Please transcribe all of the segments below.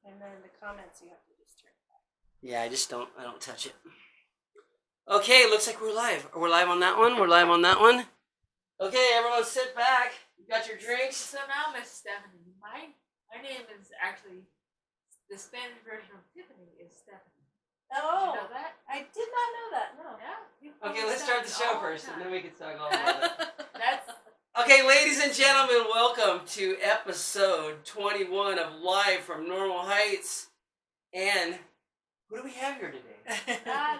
And then the comments you have to just turn back. Yeah, I don't touch it. Okay, looks like we're live. We're live on that one. We're live on that one. Okay, everyone sit back. You got your drinks? So now, Miss Stephanie, my name is actually, the Spanish version of Tiffany is Stephanie. Oh, Did you know that? I did not know that, no. Yeah. Okay, let's start the show first, and then we can talk all about it. That's Okay, ladies and gentlemen, welcome to episode 21 of Live from Normal Heights. And who do we have here today?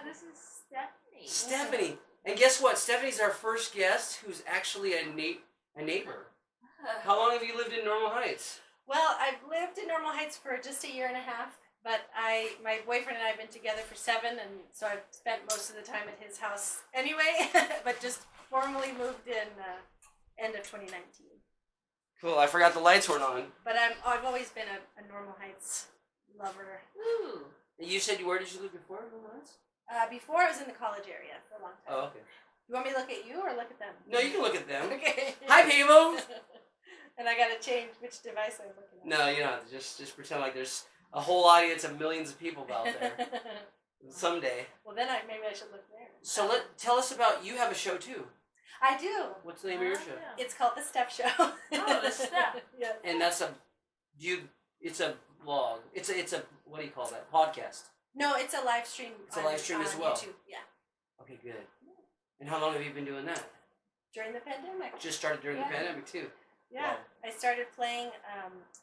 this is Stephanie. Stephanie. And guess what? Stephanie's our first guest who's actually a neighbor. How long have you lived in Normal Heights? Well, I've lived in Normal Heights for just a year and a half, but my boyfriend and I have been together for 7, and so I've spent most of the time at his house anyway, but just formally moved in end of 2019. Cool, I forgot the lights weren't on. But I've always been a Normal Heights lover. Ooh. You said, where did you live before Normal Heights? Before I was in the college area for a long time. Oh, okay. You want me to look at you or look at them? No, you can look at them. Okay. Hi, people! And I gotta change which device I'm looking at. No, you don't have to. Just pretend like there's a whole audience of millions of people out there. Someday. Well, then maybe I should look there. So tell us about, you have a show too. I do. What's the name of your show? Yeah. It's called The Step Show. Oh, The Step. Yeah. And that's it's a vlog. It's a, what do you call that? Podcast. No, it's a live stream. It's a live stream as well. YouTube. Yeah. Okay, good. And how long have you been doing that? During the pandemic. Just started during the Yeah. pandemic too. Yeah. Wow. I started playing.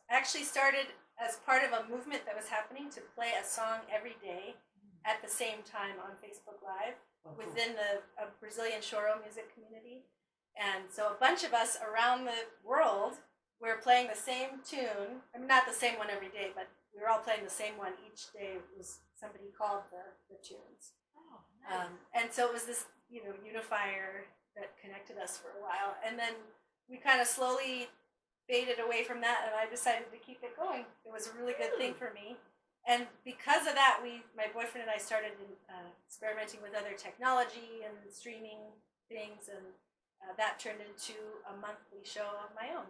Actually started as part of a movement that was happening to play a song every day at the same time on Facebook Live. Oh, cool. Within a Brazilian choro music community. And so a bunch of us around the world were playing the same tune. I mean, not the same one every day, but we were all playing the same one each day. It was somebody called the tunes. Oh, nice. And so it was this, unifier that connected us for a while. And then we kind of slowly faded away from that, and I decided to keep it going. It was a really good thing for me. And because of that, my boyfriend and I started experimenting with other technology and streaming things, and that turned into a monthly show of my own.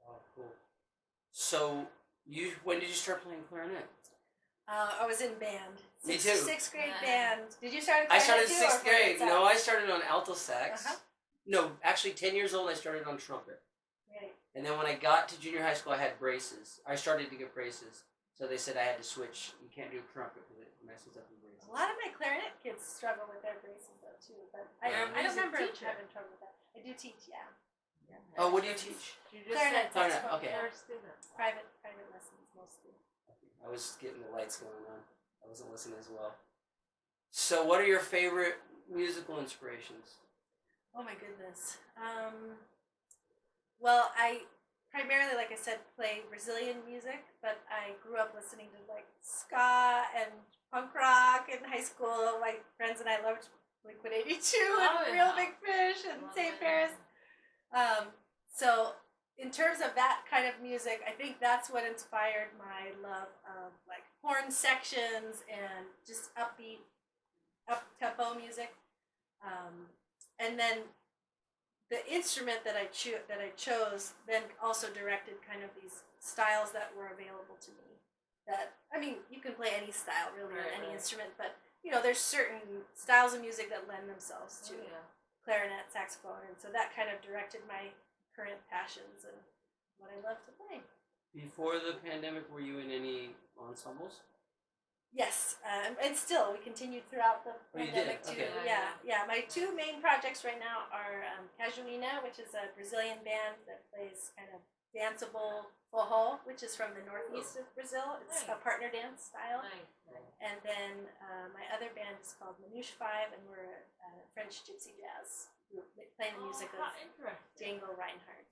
Oh, cool. So, when did you start playing clarinet? I was in band. Me too. 6th grade band. Did you start? I started too, 6th or grade. sax? No, I started on alto sax. Uh-huh. No, actually 10 years old I started on trumpet. Right. And then when I got to junior high school I had braces. I started to get braces. So they said I had to switch. You can't do trumpet because it messes up the braces. A lot of my clarinet kids struggle with their braces though too, but Yeah. I don't remember Teacher. having trouble with that. I do teach, yeah. Oh, what do you teach? You just Clarinet, said saxophone, okay. You're a student. Private lessons mostly. I was getting the lights going on. I wasn't listening as well. So what are your favorite musical inspirations? Oh my goodness. Well, I primarily, like I said, play Brazilian music, but I grew up listening to like ska and punk rock in high school. My friends and I loved Liquid 82 and Real yeah. Big Fish and Love St. it. Paris. So in terms of that kind of music, I think that's what inspired my love of like horn sections and just upbeat, up-tempo music. And then the instrument that I chose then also directed kind of these styles that were available to me. That, I mean, you can play any style really on any Right. instrument, but there's certain styles of music that lend themselves to Oh, yeah. clarinet, saxophone, and so that kind of directed my current passions and what I love to play. Before the pandemic, were you in any ensembles? Yes, and still we continued throughout the Oh, you pandemic did? too. Okay. Yeah. My 2 main projects right now are Cajuína, which is a Brazilian band that plays kind of danceable forró, which is from the northeast of Brazil. It's a partner dance style. Nice. And then my other band is called Manouche 5, and we're a French gypsy jazz group playing the music how of interesting. Django Reinhardt.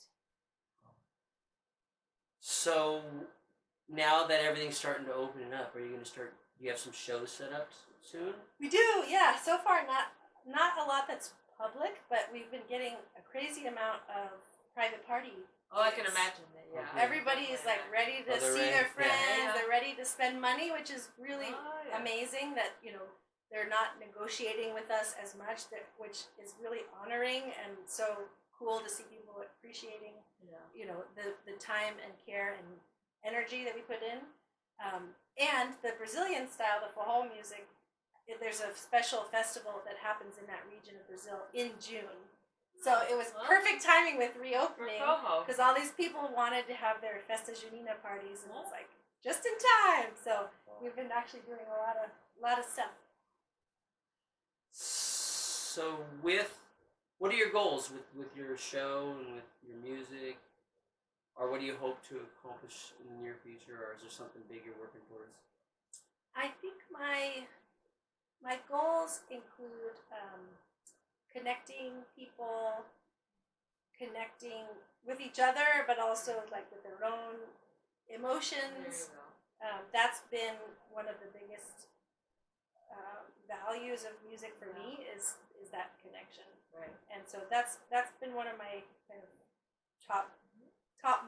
So now that everything's starting to open up, are you going to start? Do you have some shows set up soon? We do, yeah. So far, not a lot that's public, but we've been getting a crazy amount of private party. Oh, I can imagine that. Yeah. Okay. Everybody is like ready to they're see ready. their friends. Yeah. They're ready to spend money, which is really Oh, yeah. amazing. That they're not negotiating with us as much. Which is really honoring and so cool to see people appreciating. Yeah. The time and care and energy that we put in. And the Brazilian style, the forró music, there's a special festival that happens in that region of Brazil in June. So it was perfect timing with reopening because all these people wanted to have their Festa Junina parties, and it's like just in time. So we've been actually doing a lot of stuff. So what are your goals with your show and with your music? Or what do you hope to accomplish in the near future, or is there something big you're working towards? I think my goals include connecting people, connecting with each other, but also like with their own emotions. That's been one of the biggest values of music for me is that connection. Right. And so that's been one of my kind of top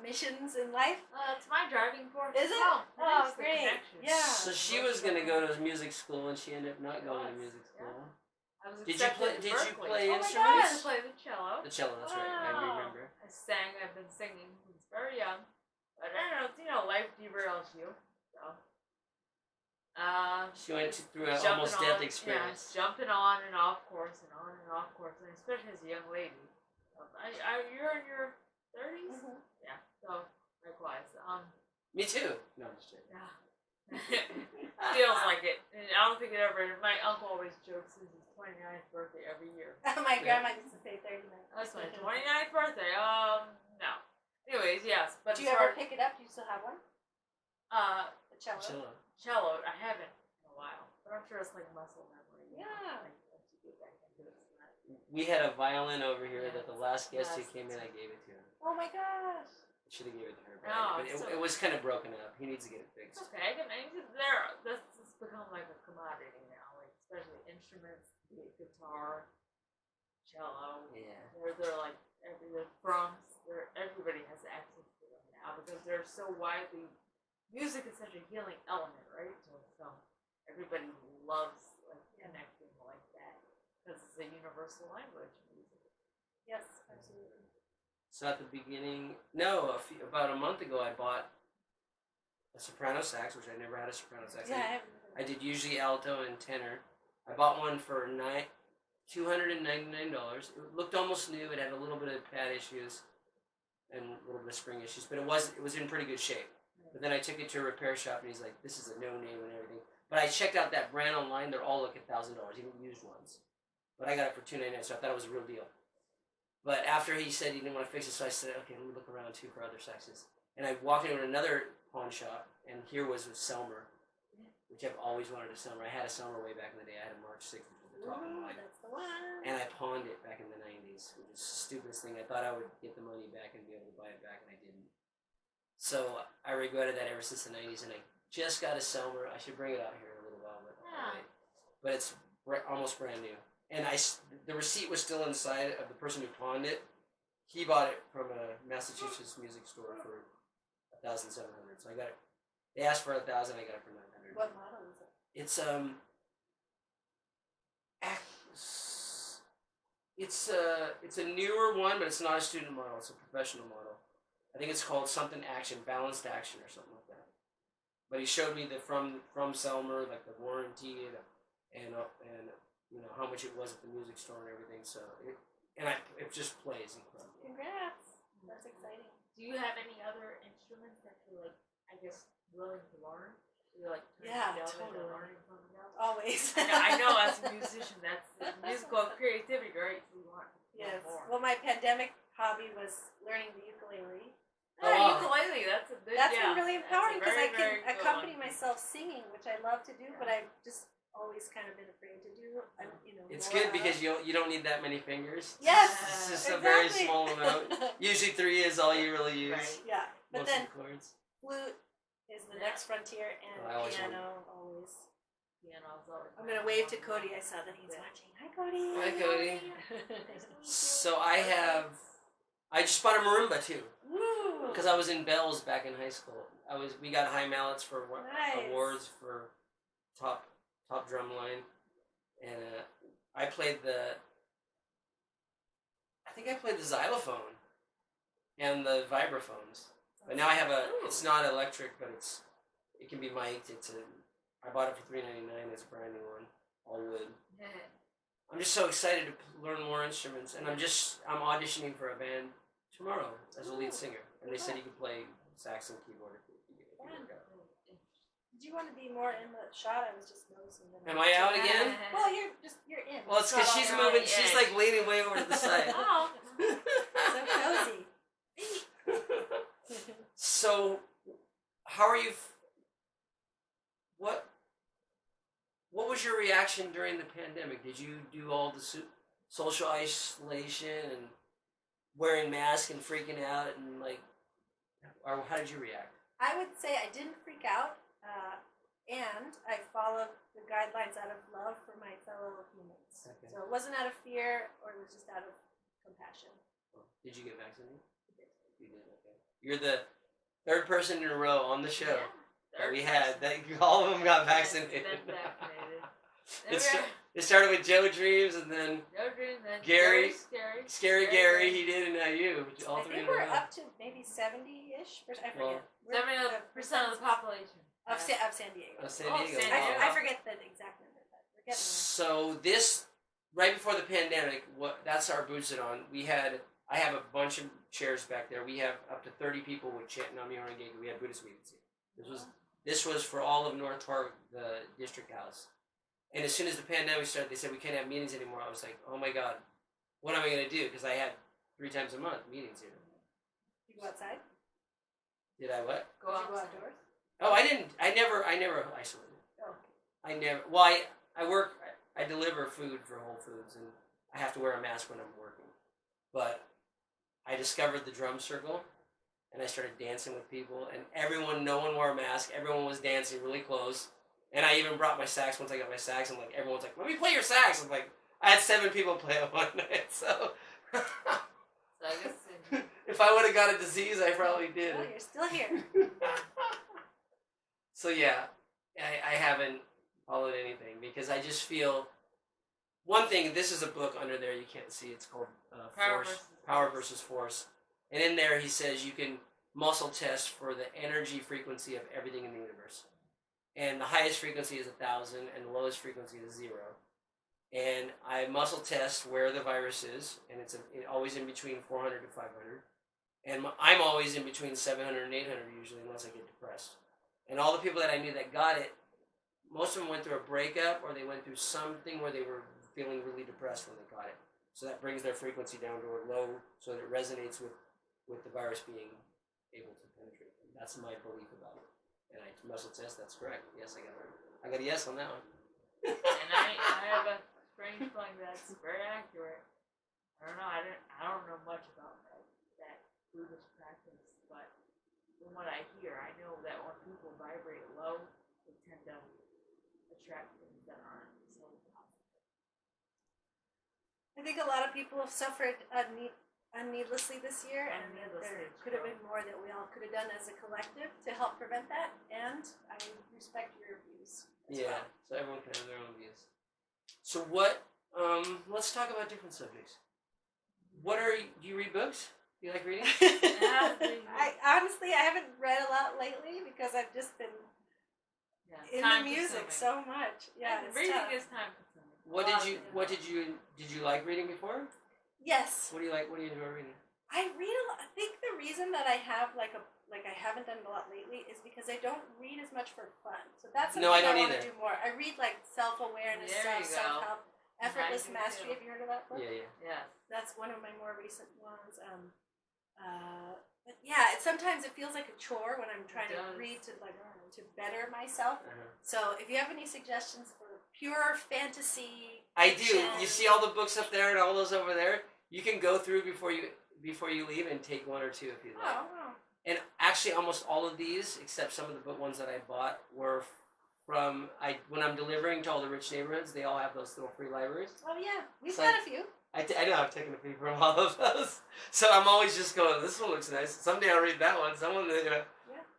missions in life. That's my driving force. Is it? Oh, great. Yeah. So she was gonna go to music school, and she ended up not going to music school. I was Did you play Oh instruments? my gosh, I played the cello. The cello, that's right. I remember. I sang. I've been singing since very young. But I don't know, life derails you. So. She went through an almost death experience. Yeah, jumping on and off course and on and off course, and especially as a young lady. You're in your 30s? Mm-hmm. Yeah, so likewise. Me too. No, I'm just kidding. Yeah. Feels like it. And I don't think it ever. My uncle always jokes it's his 29th birthday every year. My grandma used to say 39. That's my 29th birthday. No. Anyways, yes. But do you ever pick it up? Do you still have one? The cello. Cello. I haven't in a while, but I'm sure it's like muscle memory. Yeah. Like, once you get back into it, it's not. We had a violin over here that the last guest who came in, I gave it to him. Oh my gosh. I should have gave it to her, No, but it was kind of broken up. He needs to get it fixed. It's okay. This has become like a commodity now, like especially instruments, be it guitar, cello. Yeah. They're like drums. Everybody has access to them now because they're so widely. Music is such a healing element, right? So everybody loves like connecting like that because it's a universal language. Music. Yes, absolutely. So at the beginning, about a month ago, I bought a soprano sax, which I never had a soprano sax. Yeah, I did usually alto and tenor. I bought one for $299. It looked almost new. It had a little bit of pad issues and a little bit of spring issues, but it was in pretty good shape. But then I took it to a repair shop, and he's like, "This is a no name and everything." But I checked out that brand online; they're all like $1,000, even used ones. But I got it for $299, so I thought it was a real deal. But after he said he didn't want to fix it, so I said, "Okay, let me look around too for other saxes." And I walked into another pawn shop, and here was a Selmer, which I've always wanted a Selmer. I had a Selmer way back in the day. I had a Mark 6, which was the top of the line. That's the one. And I pawned it back in the 90s, which is the stupidest thing. I thought I would get the money back and be able to buy it back, and I didn't. So I regretted that ever since the 90s, and I just got a Selmer. I should bring it out here in a little while, but it's almost brand new. And the receipt was still inside of the person who pawned it. He bought it from a Massachusetts music store for $1,700. So I got it. They asked for $1,000. I got it for $900. What model is it? It's a newer one, but it's not a student model. It's a professional model. I think it's called something Action, Balanced Action, or something like that. But he showed me the from Selmer, like the warranty and you know how much it was at the music store and everything. So it just plays incredible. Congrats! That's exciting. Do you have any other instruments that you're like, I guess, willing to learn? You're like, totally learning something else. Always. I know as a musician, that's musical creativity, right? So you want yes. more. Well, my pandemic hobby was learning the ukulele. Ukulele, that's a good. That's been really empowering because I can very accompany myself singing, which I love to do, but I've just always kind of been afraid to do. It's good because you don't need that many fingers. Yes, it's just exactly. a very small amount. Usually 3 is all you really use. Right. Yeah, but most then of the chords. flute is the next frontier, and piano always. Piano's always. I'm gonna wave to Cody. I saw that he's watching. Hi, Cody. Hi, Cody. So I just bought a marimba too. Woo! Because I was in bells back in high school. We got high mallets for awards for top drum line, and I played the xylophone and the vibraphones. But now I have it's not electric, but it can be mic'd. I bought it for $3.99. It's a brand new one, all wood. I'm just so excited to learn more instruments, and I'm auditioning for a band tomorrow as a lead singer, and they said you could play sax and keyboard if you work out. Did you want to be more in the shot? I was just noticing that. Am I out again? Well, you're in. Well, it's because she's moving. She's like leaning way over to the side. Oh. So cozy. So, how are you? What was your reaction during the pandemic? Did you do all the social isolation and wearing masks and freaking out and like, or how did you react? I would say I didn't freak out, and I followed the guidelines out of love for my fellow humans. Okay. So it wasn't out of fear, or it was just out of compassion. Did you get vaccinated? You did. Okay. You're the third person in a row on the show that we had. All of them got vaccinated. It started with Joe Dreams, and then Gary, Scary Gary, he did, and now you. All I three think in a we're row. up to maybe 70-ish. I forget. Well, 70% of the population of San Diego. Of San Diego. San Wow. Diego. I forget the exact number, but we're getting there. So this, right before the pandemic, that's our boots it on. I have a bunch of chairs back there. We have up to 30 people with chant Nam Myoho Renge Kyo. We have Buddhist meetings here. This was for all of North Park, the district house. And as soon as the pandemic started, they said we can't have meetings anymore. I was like, oh my God, what am I going to do? Because I had 3 times a month meetings here. You go outside? Did I what? Did you go outdoors? Oh, I didn't. I never isolated. Oh. I never. Well, I work. I deliver food for Whole Foods, and I have to wear a mask when I'm working. But I discovered the drum circle, and I started dancing with people, and no one wore a mask. Everyone was dancing really close, and I even brought my sax once I got my sax, and like everyone's like, "Let me play your sax." I'm like, I had 7 people play it one night, so. So I guess If I would have got a disease, I probably did. Well, you're still here. So yeah, I haven't followed anything because I just feel one thing. This is a book under there you can't see. It's called Power versus Force, and in there he says you can muscle test for the energy frequency of everything in the universe, and the highest frequency is 1,000, and the lowest frequency is 0. And I muscle test where the virus is, and it's always in between 400 to 500. And I'm always in between 700 and 800 usually, unless I get depressed. And all the people that I knew that got it, most of them went through a breakup, or they went through something where they were feeling really depressed when they got it. So that brings their frequency down to a low, so that it resonates with the virus being able to penetrate them. That's my belief about it. And I muscle test, that's correct. Yes, I got a yes on that one. and I have a strange feeling that's very accurate. I don't know. I don't know much about that Buddhist practice, but from what I hear, I know that when people vibrate low, they tend to attract things that aren't so positive. I think a lot of people have suffered needlessly this year, and there could have been more that we all could have done as a collective to help prevent that. And I respect your views. Yeah, so everyone can have their own views. So what? Let's talk about different subjects. Do you read books? Do you like reading? I honestly haven't read a lot lately because I've just been in the music so much. Yeah, it's reading tough. is time consuming. What did you like reading before? Yes. What do you like? What do you enjoy reading? I read a lot. I think the reason that I have I haven't done it a lot lately is because I don't read as much for fun. So that's something I I don't want to either. do more. I read like self-awareness There stuff, you go. self-help, effortless I do mastery. too. Have you heard of that book? Yeah. Yes. That's one of my more recent ones. But yeah, sometimes it feels like a chore when I'm trying to read to better myself. Uh-huh. So if you have any suggestions for pure fantasy, I do. fiction, You see all the books up there and all those over there. You can go through before you leave and take 1 or 2 if you like. Oh. And actually, almost all of these, except some of the ones that I bought, were from when I'm delivering to all the rich neighborhoods. They all have those little free libraries. Oh yeah, we've So got a few. I know I've taken a few from all of those. So I'm always just going, this one looks nice. Someday I'll read that one.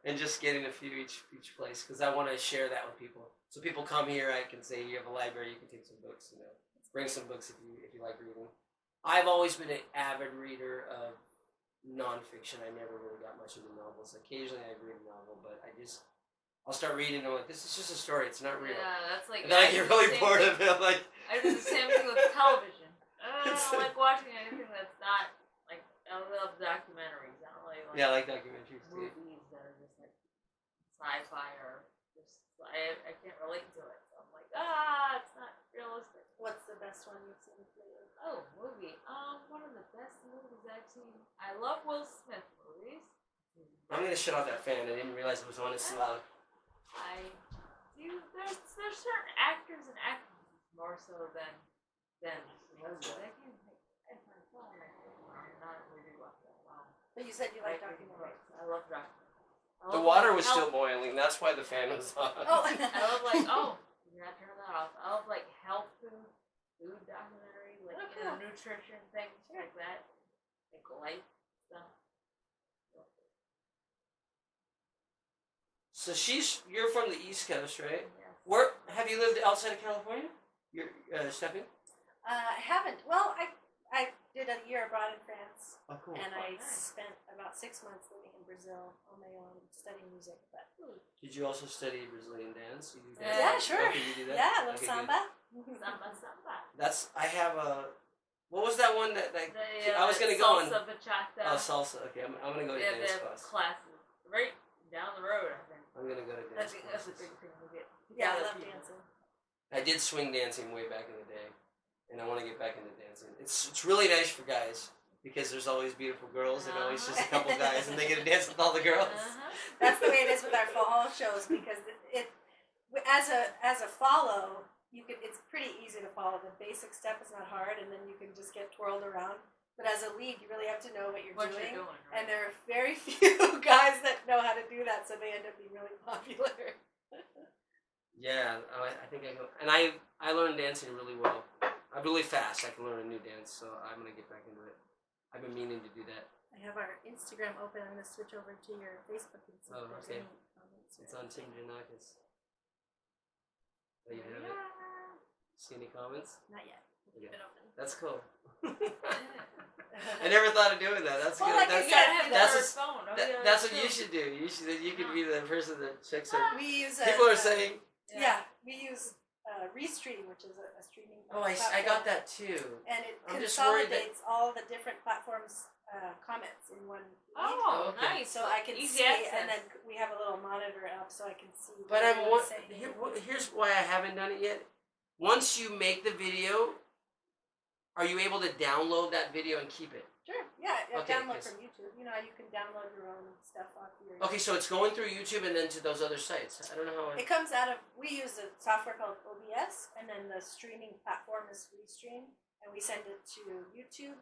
And just getting a few each place because I want to share that with people. So people come here, I can say you have a library, you can take some books. Bring some books if you like reading. I've always been an avid reader of nonfiction. I never really got much into novels. Occasionally I read a novel, but I just I'll start reading and I'm like, this is just a story, it's not real. Yeah, that's like. And then I get really bored of it. I'm like, I do the same thing with television. I don't like watching anything that's not like. I love documentaries. I don't really like. yeah, I like documentaries too. movies that are just like sci-fi or just. I can't relate to it. So I'm like, it's not realistic. What's the best one you've seen lately? Oh, movie. One of the best movies I've seen. I love Will Smith movies. I'm gonna shut off that fan. I didn't realize it was on. It's loud. I do. There's certain actors and actresses more so than movies. I can't find fun. I'm not a movie watcher. Wow. But you said you like reading documentaries. books. I love documentaries. The water was still boiling. That's why the fan was on. Oh, I love like you gotta turn that off. I love like health food documentaries, like cool. nutrition things like that, like life stuff. So you're from the East Coast, right? Yes. Where have you lived outside of California? You're Stephanie? I haven't. Well, I did a year abroad in France, Oh, cool. and I nice. spent about 6 months living in Brazil on my own studying music. But Did you also study Brazilian dance? You do Yeah, dance? sure. Okay, you do that? yeah, I love Okay, samba. Samba. I have a. What was that one that like? I was gonna salsa, go on. bachata. Oh, salsa. Okay, I'm gonna go to They dance have class. classes right down the road. I think. I'm gonna go to I dance think that's a classes. big thing to get. Yeah, I together love people. dancing. I did swing dancing way back in the day, and I want to get back into dancing. It's really nice for guys because there's always beautiful girls and always just a couple guys, and they get to dance with all the girls. That's the way it is with our fall shows because it as a follow, it's pretty easy to follow. The basic step is not hard, and then you can just get twirled around. But as a lead, you really have to know what you're doing. Right? And there are very few guys that know how to do that, so they end up being really popular. Yeah, I think I go, and I learned dancing really well. I'm really fast. I can learn a new dance, so I'm gonna get back into it. I've been meaning to do that. I have our Instagram open. I'm going to switch over to your Facebook and see if there's Okay. any comments. It's on Tim Janakis. Oh, you have it? See any comments? Not yet. Okay. Keep it open. That's cool. I never thought of doing that. That's Well, good. like I That's, said, that's what you should do. You could be the person that checks it. We use People are saying, we use Restream, which is a streaming. "Oh, I platform, got that too." And it I'm just worried consolidates all the different platforms' comments in one. feed. Oh, Okay. nice. So I can Easy see, access. and then we have a little monitor up, so I can see. But what I'm everyone's saying. here's why I haven't done it yet. Once you make the video, are you able to download that video and keep it? Sure. Yeah. Okay, Download yes. from YouTube. You know, you can download your own stuff off your. Okay, so it's going through YouTube and then to those other sites. I don't know how. It comes out of. We use a software called OBS, and then the streaming platform is Restream, and we send it to YouTube,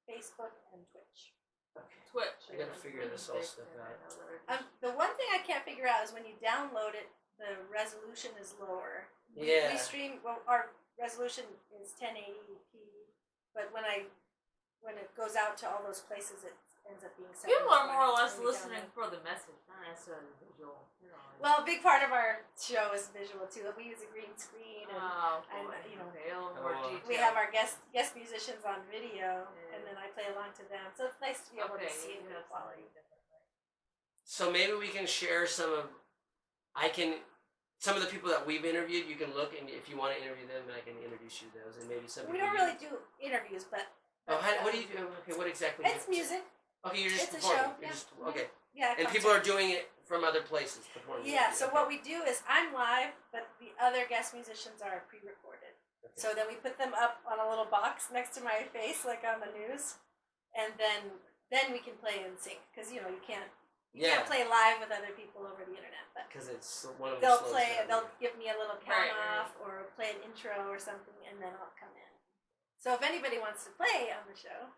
Facebook, and Twitch. Okay. Twitch. I gotta figure this all stuff out. The one thing I can't figure out is when you download it, the resolution is lower. Yeah. We stream. Well, our resolution is 1080p, but when it goes out to all those places, it ends up being. People are more or 720 less when we listening download. for the message, not necessarily the visual. You know. Well, a big part of our show is visual too. We use a green screen, and and you know, okay, a little more detail. we have our guest musicians on video, and then I play along to them. So it's nice to be able to see you the have quality. So maybe we can share some of the people that we've interviewed. You can look, and if you want to interview them, I can introduce you to those, and maybe some. We don't really do interviews, but. Oh, what do you do? Okay, what exactly? It's music. Okay, you're just It's a performing. show, You're yeah. just okay. Yeah. And people are doing it from other places performing. Yeah. with you. So what we do is I'm live, but the other guest musicians are pre-recorded. Okay. So then we put them up on a little box next to my face, like on the news, and then we can play and sing because you can't play live with other people over the internet, but because it's one of them. they'll slows play. down. They'll give me a little count Right. off or play an intro or something, and then I'll come in. So if anybody wants to play on the show,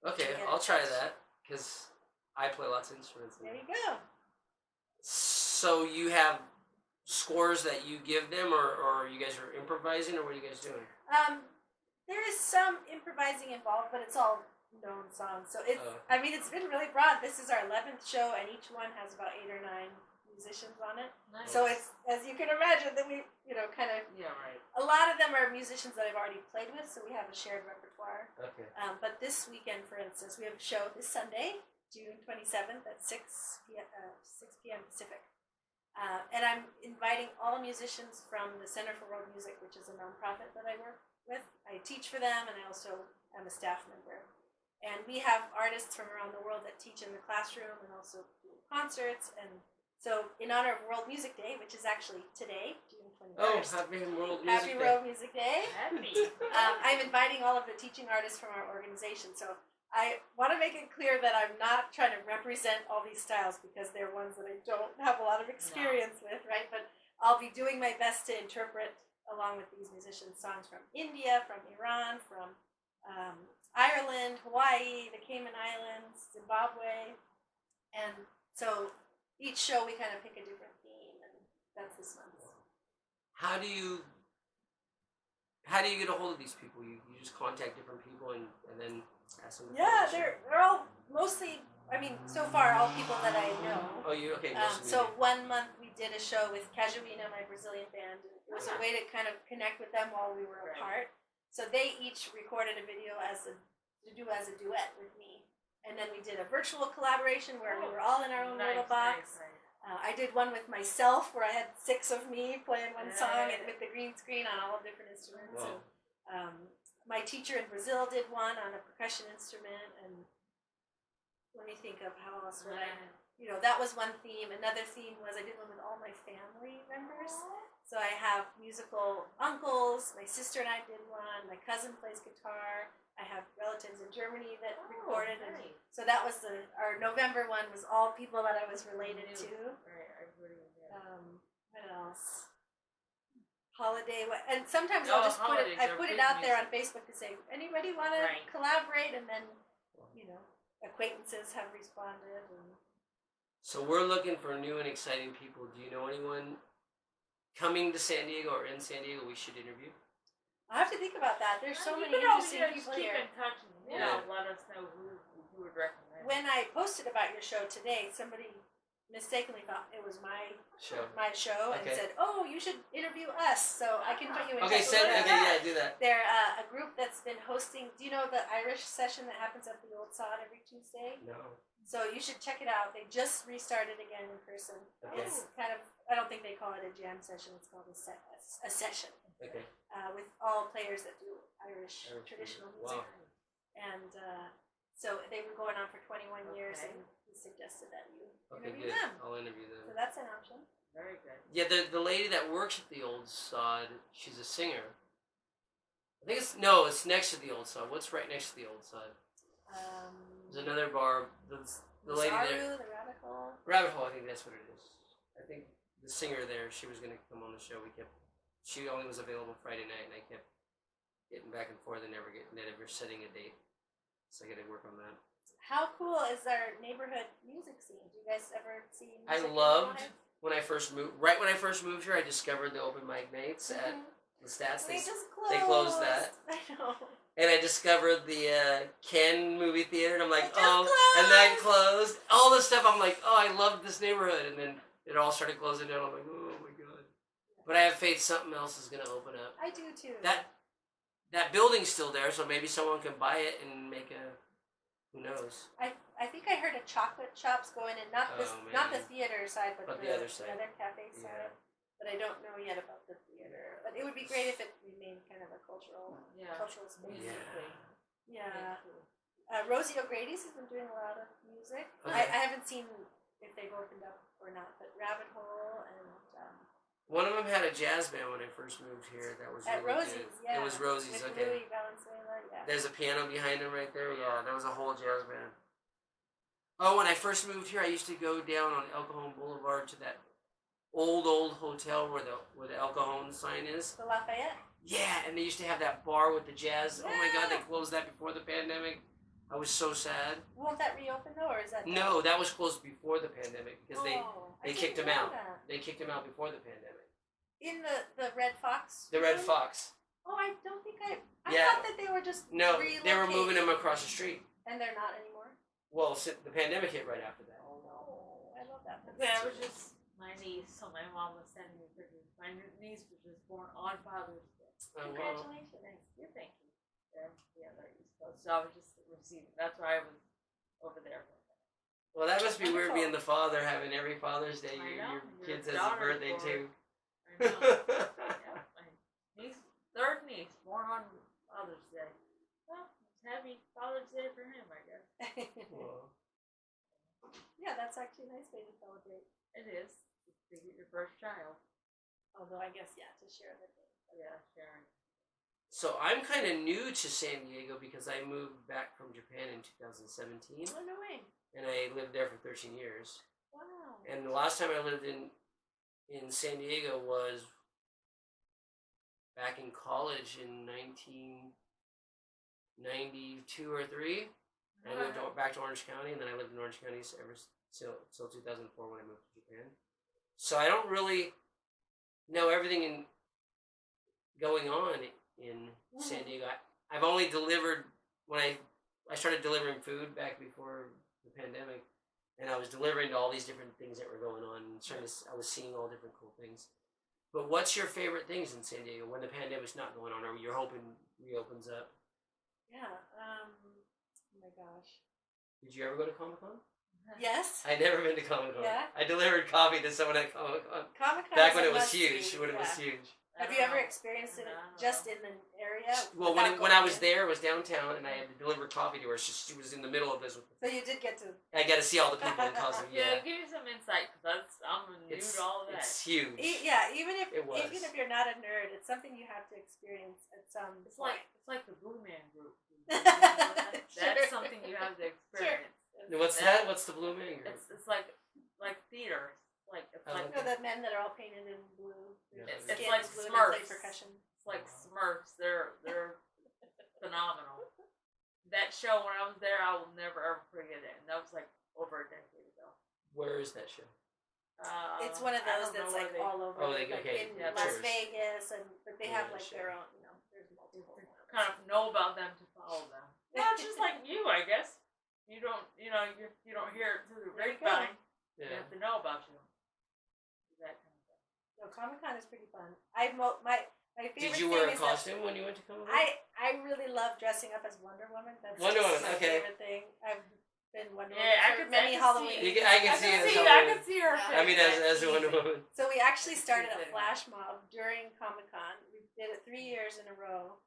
Okay, Yeah. I'll try that because I play lots of instruments. there you go. So you have scores that you give them, or you guys are improvising, or what are you guys doing? There is some improvising involved, but it's all known songs. So it's, Oh. it's been really broad. This is our 11th show, and each one has about 8 or 9 musicians on it. Nice. So it's, as you can imagine, that we, kind of, Yeah, right. a lot of them are musicians that I've already played with, so we have a shared repertoire. Okay. But this weekend, for instance, we have a show this Sunday, June 27th at 6 p.m. Pacific. And I'm inviting all musicians from the Center for World Music, which is a nonprofit that I work with. I teach for them, and I also am a staff member. And we have artists from around the world that teach in the classroom and also do concerts. And so, in honor of World Music Day, which is actually today, June 21st. Oh, happy World Music Happy Day. World Music Day. Happy. I'm inviting all of the teaching artists from our organization. So I want to make it clear that I'm not trying to represent all these styles because they're ones that I don't have a lot of experience with, right? But I'll be doing my best to interpret, along with these musicians, songs from India, from Iran, from Ireland, Hawaii, the Cayman Islands, Zimbabwe. And so each show we kind of pick a different theme, and that's this month's. How do you get a hold of these people? You just contact different people and then ask them. Yeah, they're all mostly. I mean, so far all people that I know. Oh, you okay? So 1 month we did a show with Cajuina, my Brazilian band. And it was a way to kind of connect with them while we were apart. So they each recorded a video to do as a duet with me, and then we did a virtual collaboration where we were all in our own little box. Nice. I did one with myself where I had 6 of me playing one song and with the green screen on all different instruments. Wow. And, my teacher in Brazil did one on a percussion instrument, and let me think of how else would I. That was one theme. Another theme was I did one with all my family members. So I have musical uncles. My sister and I did one. My cousin plays guitar. I have relatives in Germany that recorded, and so that was our November one was all people that I was related to. Right, I agree. What else? Holiday, and sometimes I'll just put it out there on Facebook to say, anybody want to collaborate, and then acquaintances have responded. And so we're looking for new and exciting people. Do you know anyone coming to San Diego or in San Diego we should interview? I have to think about that. There's so many interesting interesting people keep here. in touch and let us know who would recommend. When I posted about your show today, somebody mistakenly thought it was my show and said, "Oh, you should interview us." So I can put you in touch with them. Do that. They're a group that's been hosting. Do you know the Irish session that happens at the Old Sod every Tuesday? No. So you should check it out. They just restarted again in person. Okay. It's kind of, I don't think they call it a jam session. It's called a session. Okay. With all players that do Irish traditional music. Wow. And so they've been going on for 21 years, and he suggested that you interview them. I'll interview them. So that's an option. Very good. Yeah, the lady that works at the Old Sod, she's a singer. I think it's next to the Old Sod. What's right next to the Old Sod? There's another bar. The lady there. The Rabbit Hole. Rabbit Hole, I think that's what it is. I think the singer there, she was going to come on the show. She only was available Friday night, and I kept getting back and forth and never setting a date. So I got to work on that. How cool is our neighborhood music scene? Do you guys ever see music? I loved when I first moved. Right when I first moved here, I discovered the open mic nights at the Stats. They just closed. They closed that. I know. And I discovered the Ken movie theater, and I'm like, closed. And that closed. All this stuff, I'm like, I loved this neighborhood, and then it all started closing down. I'm like, oh my god. But I have faith something else is gonna open up. I do too. That building's still there, so maybe someone can buy it and make a. Who knows? I think I heard a chocolate shop's going in, not the theater side, but the other side. The other cafe side. But I don't know yet about the theater. But it would be great if it remained kind of a cultural space. Yeah. Rosie O'Grady's has been doing a lot of music. Okay. I haven't seen if they've opened up or not, but Rabbit Hole and one of them had a jazz band when I first moved here. That was at really Rosie's, good. yeah. It was Rosie's, with okay. Louis Valenzuela, yeah. There's a piano behind him right there. Yeah, that was a whole jazz band. Oh, when I first moved here, I used to go down on El Cajon Boulevard to that old hotel where the El Cajon sign is. The Lafayette? Yeah, and they used to have that bar with the jazz. Yeah. Oh my god, they closed that before the pandemic. I was so sad. Won't that reopen though, or is that? No, that was closed before the pandemic because they kicked him out. That. They kicked him out before the pandemic. In the Red Fox? The Red Fox. Oh, I don't think I Yeah. thought that they were just No, they were moving him across the street. And they're not anymore? Well, the pandemic hit right after that. Oh, no. I love that. Yeah, I was just my niece, so my mom was sending me pictures. My niece was just born on Father's Day. Oh, wow. Congratulations. Thank you. Yeah, they're East Coast. So I was just receiving. That's why I was over there. Well, that must be weird Wonderful. being the father, having every Father's Day I your know, kids your has a daughter's birthday born. too. I know. Yeah, my niece, third niece, born on Father's Day. Well, happy Father's Day for him, I guess. Well, Yeah, that's actually a nice way to celebrate. It is. To get your first child. Although I guess, yeah, to share the day. Yeah, Sharon. so I'm kind of new to San Diego because I moved back from Japan in 2017, Oh, no way. and I lived there for 13 years. Wow. And the last time I lived in San Diego was back in college in 1992 or 3. I moved back to Orange County, and then I lived in Orange County ever till 2004 when I moved to Japan. So I don't really know everything going on in San Diego. I've only delivered when I started delivering food back before the pandemic, and I was delivering to all these different things that were going on. And I was seeing all different cool things. But what's your favorite things in San Diego when the pandemic's not going on, or you're hoping reopens up? Yeah. Oh my gosh. Did you ever go to Comic-Con? Yes. I'd never been to Comic-Con. Yeah. I delivered coffee to someone at Comic-Con. Comic-Con Back is when a it was must-see, huge. When it was yeah. huge. Have you ever experienced it just in the area? Well, without when I going was in? there, it was downtown, and I had to deliver coffee to her. She was in the middle of this. So you did get to. I got to see all the people in costume. Yeah, Yeah, give me some insight because I'm new to all of that. it's huge. Yeah, even if It was. you're not a nerd, it's something you have to experience at some It's point. like the Blue Man Group. Sure. That's something you have to experience. What's that? What's the Blue Man Group? It's like theater. It's Oh, like You know, the men that are all painted in blue. Their It's skin like is blue and they play Smurfs. percussion. It's like Smurfs. They're phenomenal. That show when I was there, I will never ever forget it. And that was like over a decade ago. Where is that show? It's one of I those don't know that's where like they- all over, Oh, like okay. in Yeah, Las tours. Vegas, but they have Yeah, like sure. their own. There's multiple. kind of know about them to follow them. Well, it's just like you, I guess. You don't hear it through the There you go. grapevine. You Yeah. have to know about you. That kind of thing. No, Comic-Con is pretty fun. My favorite Did you thing wear a is that costume when you went to Comic-Con? I really love dressing up as Wonder Woman. That's Wonder just Woman, my okay. favorite thing. I've been Wonder Yeah, Woman I for could- many I could Halloween. see- I can see it as I Halloween. can see her Yeah. face. I mean, as a Wonder Easy. Woman. So we actually started a Easy. flash mob during Comic-Con. We did it 3 years in a row.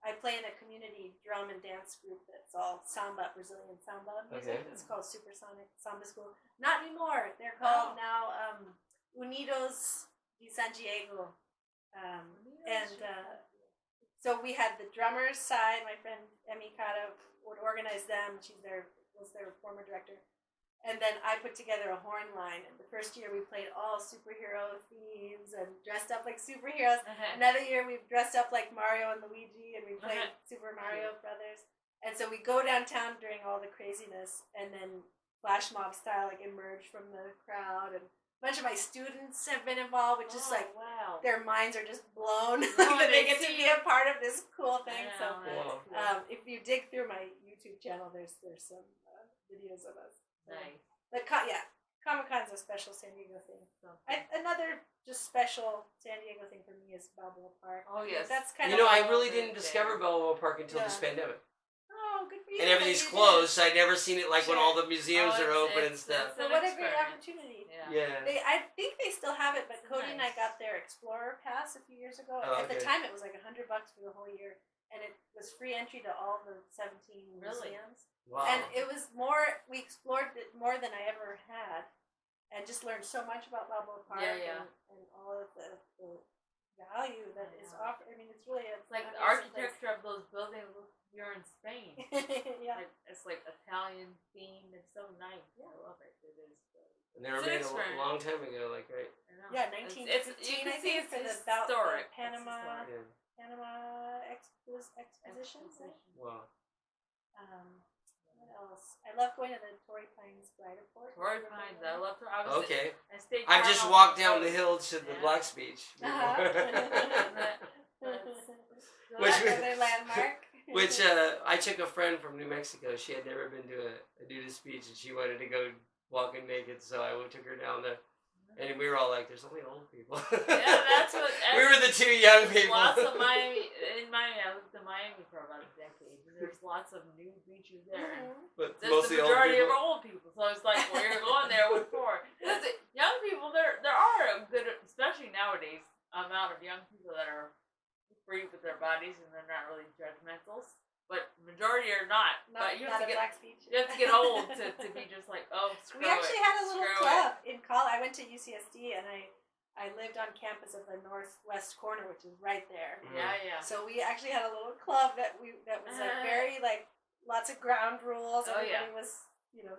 I play in a community drum and dance group that's all samba, Brazilian samba music. Okay. It's called Supersonic Samba School. Not anymore. They're called now Unidos de San Diego. So we had the drummers side. My friend Emmy Cata would organize them. Was their former director. And then I put together a horn line. And the first year we played all superhero themes and dressed up like superheroes. Another year we dressed up like Mario and Luigi and we played Super Mario Brothers. And so we go downtown during all the craziness and then flash mob style like emerge from the crowd, and a bunch of my students have been involved, which is like wow. their minds are just blown Oh, that they they get to see be a part of this cool thing. Yeah, So Wow. that's cool. if you dig through my YouTube channel, there's some videos of us. Nice. But Comic-Con's a special San Diego thing. Another just special San Diego thing for me is Balboa Park. Oh, yes. That's kind You of know, I all really over didn't there. discover Balboa Park until this Yeah. pandemic. Oh, good for you. And everything's You did. closed, so I'd never seen it like when Sure. all the museums Oh, are it's- open and it's- stuff. it's So an what a great experience. opportunity. Yeah. I think they still have it, but Cody and I Nice. got their Explorer Pass a few years ago. Oh, At the okay. time, it was like $100 for the whole year, and it was free entry to all the 17 Really? museums. Wow. And it was more. We explored it more than I ever had, and just learned so much about Balboa Park Yeah. And all of the value that is Yeah. offered. I mean, it's really It's like an the amazing place. architecture of those buildings. You're in Spain. Yeah. It's like Italian themed. It's so nice. I love it. It is. And they were It's an made a experience. long time ago, like, right? I know. Yeah, It's- 1915, you can I see think, it's for the historic. It's Panama- historic. Yeah. Panama Exposition. Right? Wow. What else? I love going to the Torrey Pines Glider Port. Torrey Pines. I love to. I was. Okay. I stayed. I've just down walked on down the road. hill to the Yeah. Black's Beach. Which we- Another landmark. Which I took a friend from New Mexico. She had never been to a nudist beach, and she wanted to go walking naked. So I took her down there, and we were all like, "There's only old people." Yeah, that's what. we were the two young people. Lots of Miami. In Miami, I lived in Miami for about a decade. there's lots of new beaches there. And But that's mostly the old majority of people. old people. So it's like, well, you're going there with four. Young people, there are a good, especially nowadays, amount of young people that are free with their bodies and they're not really judgmentals. But majority are not. But you have Not to a get Black speech. you have to get old to be just like, oh, screw We actually it. had a little Screw club in college. I went to UCSD and I lived on campus of the northwest corner, which is right there. It. Yeah. So we actually had a little club that was like very like lots of ground rules. Oh, yeah. Everybody was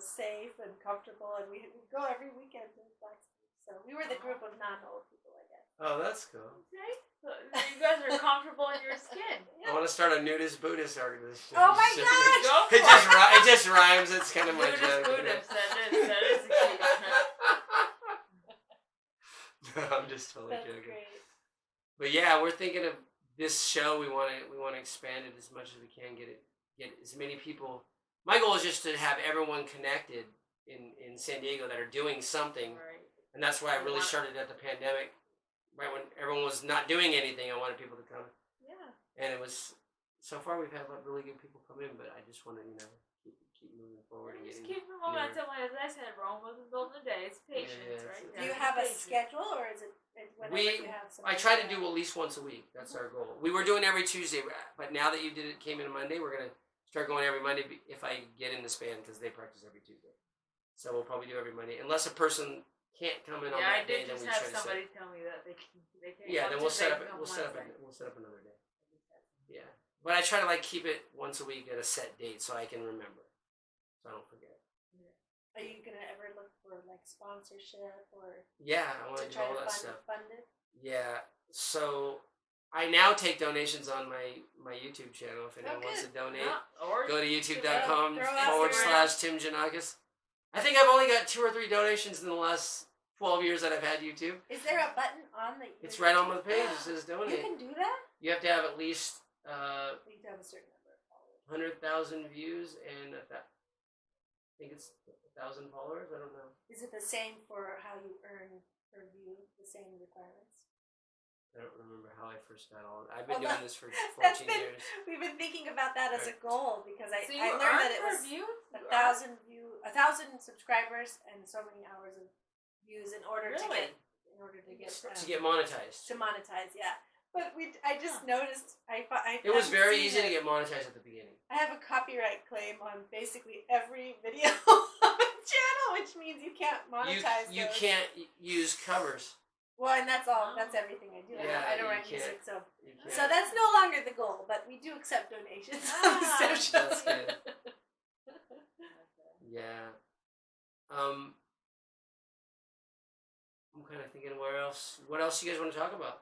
safe and comfortable, and we would go every weekend to Black speech. So we were the group of non-old people, I guess. Oh, that's cool. Okay. So you guys are comfortable in your skin. I want to start a nudist Buddhist organization. Oh my gosh! Go for It just rhymes. It's kind of my Buddhist, joke. Buddhist. That is a cute one. No, I'm just totally That's joking. great. But yeah, we're thinking of this show. We want to expand it as much as we can. Get as many people. My goal is just to have everyone connected in San Diego that are doing something, Right. and that's why I really started at the pandemic. Right when everyone was not doing anything, I wanted people to come. Yeah. And it was, so far we've had really good people come in, but I just want to, keep moving forward and Just getting keep the momentum. As I said, Rome wasn't built in a day. It's patience, Yeah, right? Do you have a schedule, or is it whenever you have something? I try to do at least once a week. That's our goal. We were doing every Tuesday, but now that you came in Monday, we're going to start going every Monday if I get in this band, because they practice every Tuesday. So we'll probably do every Monday. Unless a person can't come in on that day, then we try to somebody tell me that they can't. Yeah, then we'll set up another day. Yeah, but I try to keep it once a week at a set date so I can remember, so I don't forget. Are you gonna ever look for sponsorship or? Yeah, I want to do try all to that stuff. fund it? Yeah, so I now take donations on my YouTube channel. If anyone wants to donate, Or go to youtube.com throw out /Tim Janakis. I think I've only got 2 or 3 donations in the last 12 years that I've had YouTube. Is there a button on the? It's right on the page. It says donate. You can do that. You have to have at least You need to have a certain number of followers. 100,000 views and I think it's 1,000 followers. I don't know. Is it the same for how you earn per view? The same requirements? I don't remember how I first got all. I've been Well, doing this for 14 years. We've been thinking about that as a goal because I so you learned that it was view? 1,000 subscribers and so many hours of views in order to get To get monetized. to monetize. Yeah, but I just noticed I It was haven't very seen easy it. to get monetized at the beginning. I have a copyright claim on basically every video on the channel, which means you can't monetize. You those. can't use covers. Well, and that's all. That's everything I do. Yeah, I don't you write music, so You can't. that's no longer the goal. But we do accept donations on the socials. That's good. Yeah. I'm kind of thinking what else you guys want to talk about?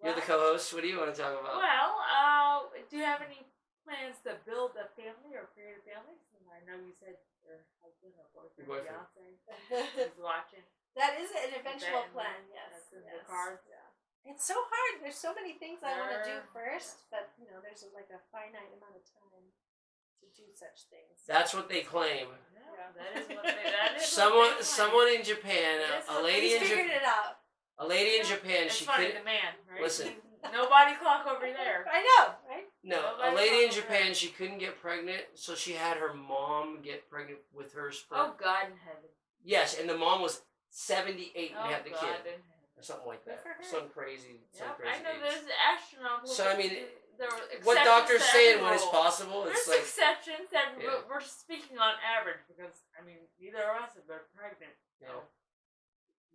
You're the co-host. What do you want to talk about? Well, do you have any plans to build a family or create a family? I know you said your husband or boyfriend, fiance, is watching. That is an eventual That- plan. Yes. that's in yes. the cards. Yeah. It's so hard. There's so many things I want to do There- first, but there's a finite amount of time to do such things. That's what they claim. Yeah, that is what they. Someone in Japan, a lady He's in figured Japan, it out. a lady in Japan. It's She funny, couldn't the man, right? listen. No body clock over there. I know, right? No, Nobody a lady in follows Japan. her. She couldn't get pregnant, so she had her mom get pregnant with her sperm. Oh God in heaven. Yes, and the mom was 78 and Oh had the God kid, in heaven. or something like that. Good for her. Some crazy Yep, crazy I know age. there's astronauts. So, I mean, there were What exceptions doctor's to saying every when it's rule. possible, There's it's like exceptions to every Yeah. rule. We're speaking on average because neither of us have been pregnant. So Yeah.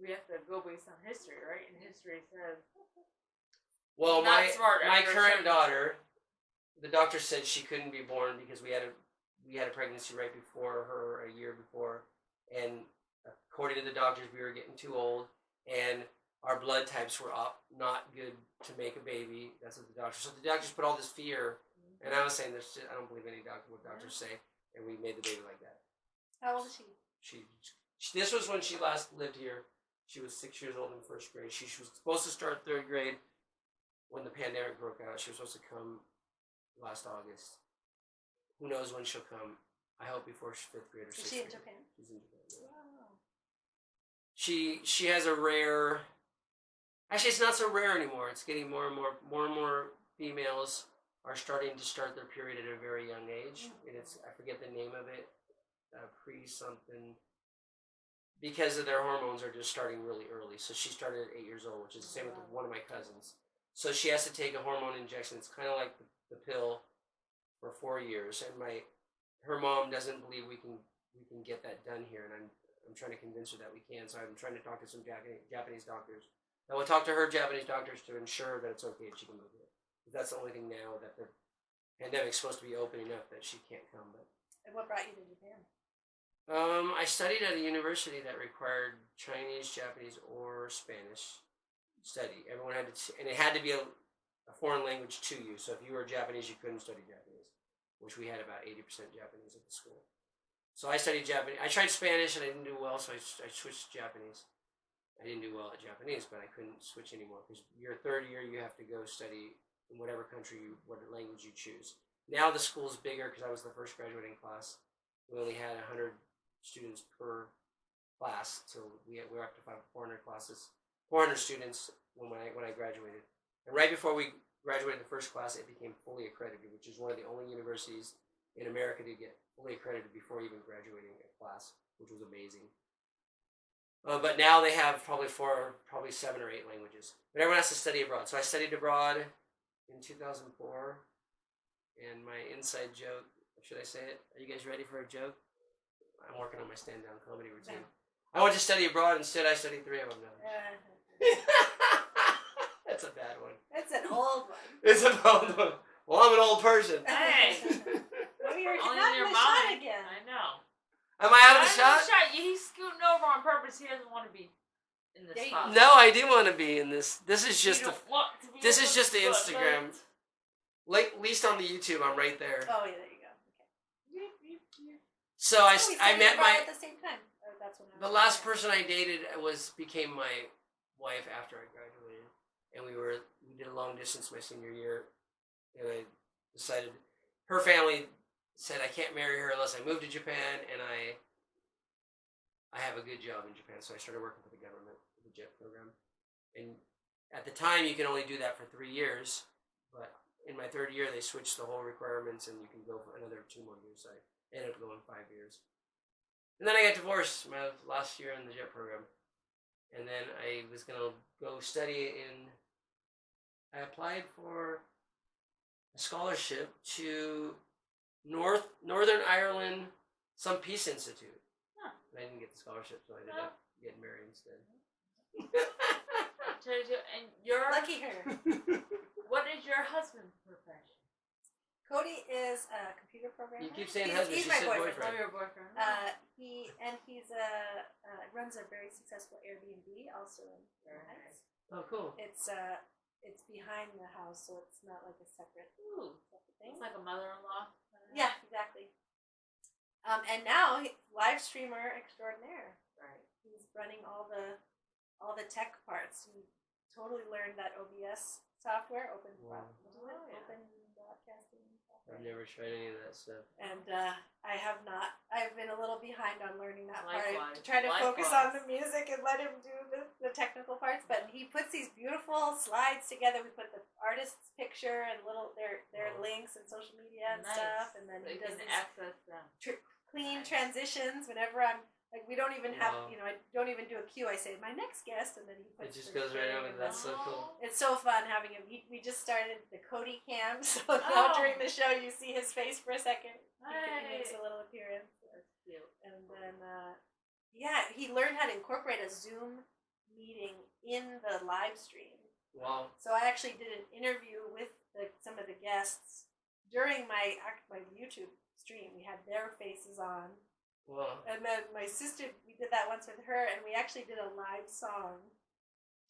we have to go based on history, right? And history says well, not my smart my after a current certain- daughter, the doctor said she couldn't be born because we had a pregnancy right before her, a year before, and according to the doctors, we were getting too old, and our blood types were not good to make a baby. That's what the doctor. So the doctors put all this fear, and I was saying this. I don't believe any what doctors say, and we made the baby like that. How old is she? She this was when she last lived here. She was 6 years old in first grade. She was supposed to start third grade when the pandemic broke out. She was supposed to come last August. Who knows when she'll come? I hope before fifth grade or Is sixth she in grade. Japan? She's in Japan. Yeah. Wow. She has a rare. Actually, it's not so rare anymore. It's getting more and more females are starting to start their period at a very young age, and it's I forget the name of it, pre something, because of their hormones are just starting really early. So she started at 8 years old, which is the same with one of my cousins. So she has to take a hormone injection. It's kind of like the pill for 4 years, and her mom doesn't believe we can get that done here, and I'm trying to convince her that we can. So I'm trying to talk to some Japanese doctors. I will talk to her Japanese doctors to ensure that it's okay if she can move here. That's the only thing now that the pandemic's supposed to be opening up that she can't come. But And what brought you to Japan? I studied at a university that required Chinese, Japanese, or Spanish study. Everyone had to, and it had to be a foreign language to you. So if you were Japanese, you couldn't study Japanese, which we had about 80% Japanese at the school. So I studied Japanese. I tried Spanish and I didn't do well, so I switched to Japanese. I didn't do well at Japanese, but I couldn't switch anymore because your third year you have to go study in whatever country, what language you choose. Now the school's bigger because I was the first graduating class. We only had 100 students per class, so we're up to 400 classes, 400 students when I graduated. And right before we graduated the first class, it became fully accredited, which is one of the only universities in America to get fully accredited before even graduating a class, which was amazing. But now they have probably 7 or 8 languages. But everyone has to study abroad. So I studied abroad in 2004, and my inside joke, should I say it? Are you guys ready for a joke? I'm working on my stand-down comedy routine. I went to study abroad, instead I studied 3 of them now. That's a bad one. It's an old one. It's an old one. Well, I'm an old person. Hey! Maybe you're Only not in your in the shot mind. again. I know. Am I out of the shot? He's scooting over on purpose. He doesn't want to be in this spot. No, I do want to be in this. This is just the Instagram. Like, at least on the YouTube, I'm right there. Oh yeah, there you go. Okay. So I met my at the same time. Or that's when the last person I dated became my wife after I graduated, and we did a long distance my senior year, and I decided her family said I can't marry her unless I move to Japan, and I have a good job in Japan, so I started working for the government, the JET program, and at the time you can only do that for 3 years, but in my 3rd year they switched the whole requirements, and you can go for another 2 more years. So I ended up going 5 years, and then I got divorced my last year in the JET program, and then I was gonna go study I applied for a scholarship to Northern Ireland, some peace institute. Huh. I didn't get the scholarship, so I ended up getting married instead. And you're lucky her. What is your husband's profession? Cody is a computer programmer. You keep saying husband. He's She my said boyfriend. Oh, your boyfriend. He's runs a very successful Airbnb also in Very Heights. Oh, cool. It's behind the house, so it's not like a separate thing. It's like a mother-in-law. Yeah, exactly. And now live streamer extraordinaire. Right. He's running all the tech parts. He totally learned that OBS software, open broadcasting software. I've never tried any of that stuff. And I have not. I've been a little behind on learning that part. Likewise. To try to focus on the music and let him do the technical parts. But he puts these beautiful slides together. We put the artist's picture and their links and social media and stuff. And then so he you does can these access them. clean transitions whenever I'm like, we don't even have, I don't even do a cue. I say my next guest, and then he puts. It just goes right over. That's so cool. It's so fun having him. We just started the Cody cam, so now during the show you see his face for a second. He makes a little appearance. That's cute. And then, he learned how to incorporate a Zoom meeting in the live stream. Wow. So I actually did an interview with some of the guests during my YouTube stream. We had their faces on. Wow. And then my sister, we did that once with her, and we actually did a live song.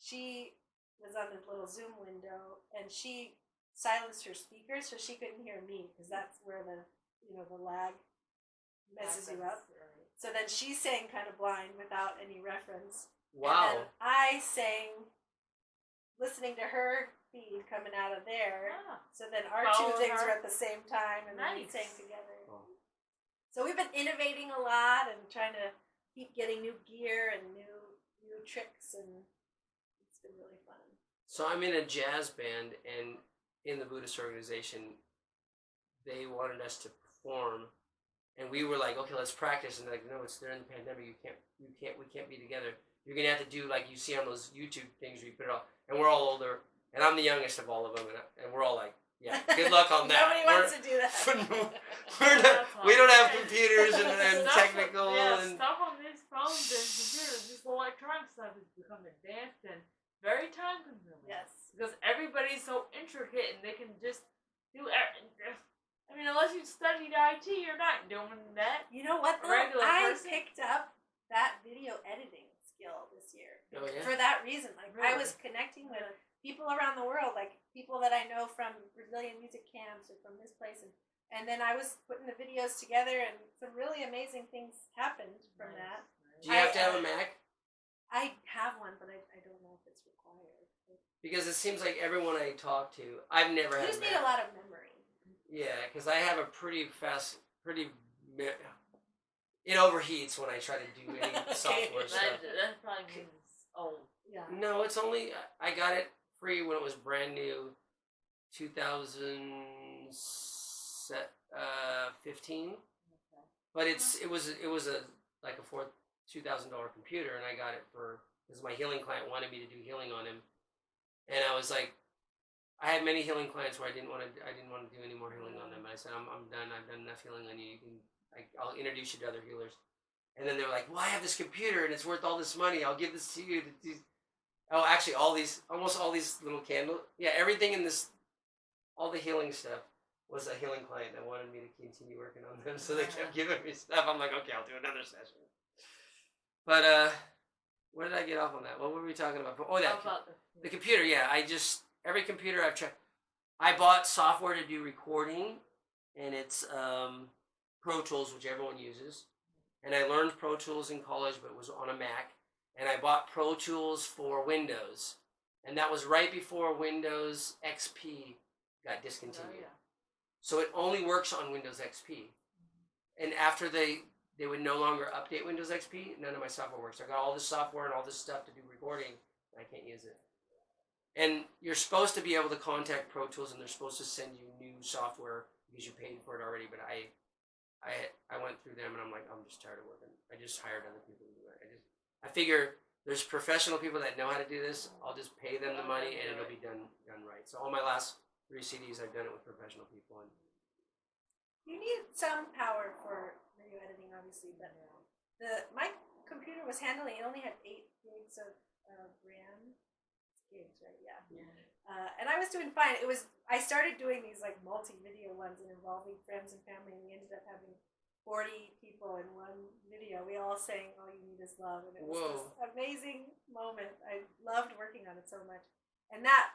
She was on the little Zoom window, and she silenced her speakers so she couldn't hear me, because that's where the lag messes you up. Right. So then she sang kind of blind without any reference. Wow. And then I sang, listening to her feed coming out of there. Yeah. So then our two things were at the same time, and then we sang together. Oh. So we've been innovating a lot and trying to keep getting new gear and new tricks, and it's been really fun. So I'm in a jazz band, and in the Buddhist organization, they wanted us to perform, and we were like, okay, let's practice. And they're like, no, it's during the pandemic. We can't be together. You're gonna have to do like you see on those YouTube things where you put it all. And we're all older, and I'm the youngest of all of them, and we're all like, yeah, good luck on that. Nobody wants to do that. We don't have computers and technical. Stuff on these phones and computers, this electronic stuff has become advanced and very time consuming. Yes. Because everybody's so intricate and they can just do I mean, unless you studied IT, you're not doing that. You know what though? Regular I person? picked up that video editing skill this year. Oh, yeah? For that reason. Like I Really? was connecting with people around the world, like people that I know from Brazilian music camps or from this place, and then I was putting the videos together, and some really amazing things happened from that. Do you have to have a Mac? I have one, but I don't know if it's required. Because it seems like everyone I talk to, I've never You had just a need Mac. a lot of memory. Yeah, because I have a pretty fast, it overheats when I try to do any software stuff. That probably means it's old. Yeah. No, it's only, I got it free when it was brand new, 2015. Okay. But it was a like a $2,000 computer, and I got it because my healing client wanted me to do healing on him, and I was like, I had many healing clients where I didn't want to do any more healing on them. And I said, I'm done. I've done enough healing on you. I'll introduce you to other healers. And then they were like, well, I have this computer and it's worth all this money. I'll give this to you. Oh, actually, almost all these little candles. Yeah, everything in this, all the healing stuff was a healing client that wanted me to continue working on them. So they kept giving me stuff. I'm like, okay, I'll do another session. But where did I get off on that? What were we talking about? Oh, How about the computer. Yeah, every computer I've tried. I bought software to do recording, and it's Pro Tools, which everyone uses. And I learned Pro Tools in college, but it was on a Mac. And I bought Pro Tools for Windows. And that was right before Windows XP got discontinued. Oh, yeah. So it only works on Windows XP. And after they would no longer update Windows XP, none of my software works. I got all this software and all this stuff to do recording, and I can't use it. And you're supposed to be able to contact Pro Tools, and they're supposed to send you new software because you paid for it already. But I went through them, and I'm like, I'm just tired of working. I just hired other people to do it. I figure there's professional people that know how to do this. I'll just pay them the money, and it'll be done right. So all my last 3 CDs, I've done it with professional people. And You need some power for video editing, obviously, but my computer was handling. It only had 8 gigs of RAM. Gigs, right? Yeah. And I was doing fine. I started doing these like multi-video ones and involving friends and family, and we ended up having 40 people in one video. We all sang "All You Need Is Love," and it was this amazing moment. I loved working on it so much. And that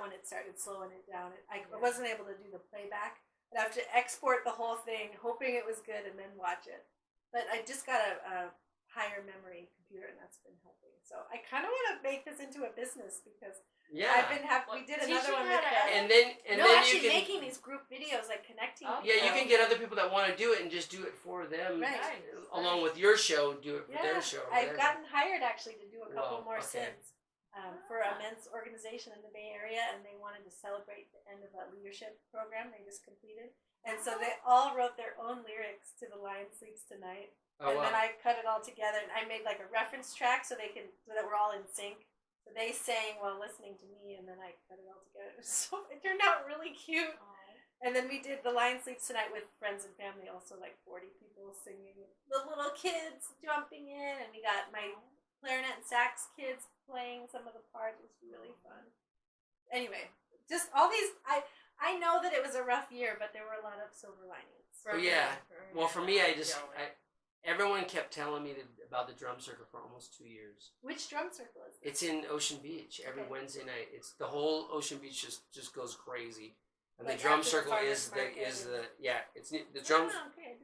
one, it started slowing it down. I wasn't able to do the playback. I'd have to export the whole thing, hoping it was good, and then watch it. But I just got a higher memory computer, and that's been helping. So I kind of want to make this into a business because we did another one with and then actually you can, making these group videos, like connecting. Yeah, you can get other people that want to do it and just do it for them, right. Along with your show. Do it for their show. I've gotten hired actually to do a couple more okay. sins for a men's organization in the Bay Area, and they wanted to celebrate the end of a leadership program they just completed, and so they all wrote their own lyrics to "The Lion Sleeps Tonight." Oh, and then I cut it all together, and I made like a reference track so that we're all in sync. So they sang while listening to me, and then I cut it all together. So it turned out really cute. And then we did "The Lion Sleeps Tonight" with friends and family, also like 40 people singing, the little kids jumping in, and we got my clarinet and sax kids playing some of the parts. It was really fun. Anyway, just all these. I know that it was a rough year, but there were a lot of silver linings. Well, for me, everyone kept telling me about the drum circle for almost 2 years. Which drum circle is it? It's in Ocean Beach every Wednesday night. It's the whole Ocean Beach just goes crazy. And like the drum after circle the is the drums.